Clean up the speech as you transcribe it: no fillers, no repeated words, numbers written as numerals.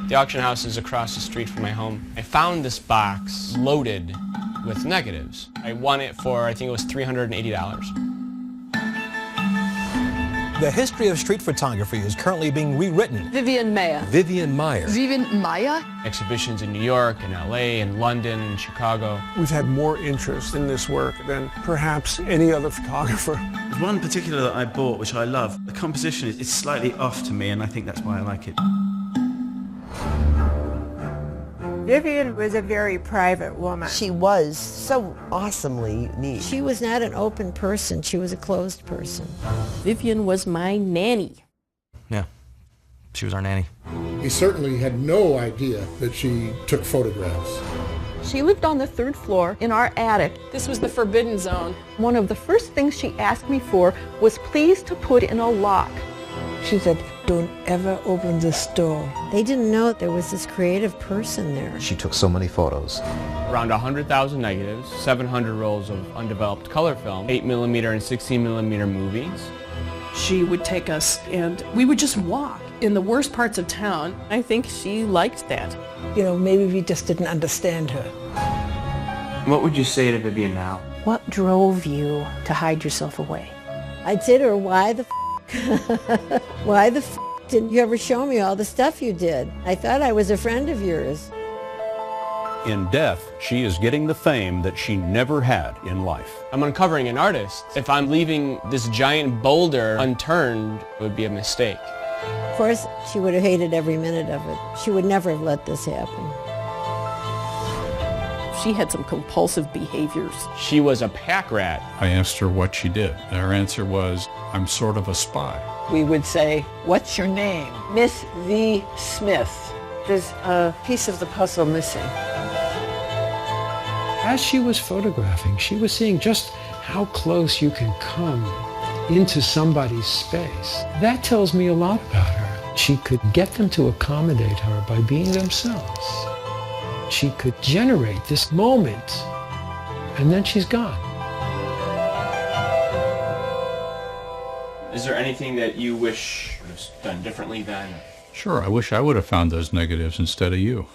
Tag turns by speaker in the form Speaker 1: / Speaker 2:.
Speaker 1: The auction house is across the street from my home. I found this box loaded with negatives. I won it for, I think it was $380.
Speaker 2: The history of street photography is currently being rewritten.
Speaker 3: Vivian Maier.
Speaker 2: Vivian Maier.
Speaker 3: Vivian Maier?
Speaker 1: Exhibitions in New York and LA and London and Chicago.
Speaker 4: We've had more interest in this work than perhaps any other photographer.
Speaker 5: There's one particular that I bought which I love. The composition is slightly off to me and I think that's why I like it.
Speaker 6: Vivian was a very private woman.
Speaker 7: She was so awesomely neat.
Speaker 8: She was not an open person. She was a closed person.
Speaker 9: Vivian was my nanny.
Speaker 10: Yeah, she was our nanny.
Speaker 11: He certainly had no idea that she took photographs.
Speaker 12: She lived on the 3rd floor in our attic.
Speaker 3: This was the forbidden zone.
Speaker 12: One of the first things she asked me for was please to put in a lock.
Speaker 13: She said, don't ever open this door.
Speaker 8: They didn't know there was this creative person there.
Speaker 10: She took so many photos.
Speaker 1: Around 100,000 negatives, 700 rolls of undeveloped color film, 8mm and 16mm movies.
Speaker 9: She would take us and we would just walk in the worst parts of town. I think she liked that.
Speaker 13: You know, maybe we just didn't understand her.
Speaker 14: What would you say to Vivian now?
Speaker 9: What drove you to hide yourself away?
Speaker 8: I'd say to her, why the why the didn't you ever show me all the stuff you did? I thought I was a friend of yours.
Speaker 15: In death, she is getting the fame that she never had in life.
Speaker 1: I'm uncovering an artist. If I'm leaving this giant boulder unturned, it would be a mistake.
Speaker 8: Of course, she would have hated every minute of it. She would never have let this happen.
Speaker 9: She had some compulsive behaviors.
Speaker 1: She was a pack rat.
Speaker 15: I asked her what she did. Her answer was, I'm sort of a spy.
Speaker 13: We would say, what's your name? Miss V. Smith. There's a piece of the puzzle missing.
Speaker 4: As she was photographing, she was seeing just how close you can come into somebody's space. That tells me a lot about her. She could get them to accommodate her by being themselves. She could generate this moment, and then she's gone.
Speaker 1: Is there anything that you wish would have done differently then?
Speaker 15: Sure, I wish I would have found those negatives instead of you.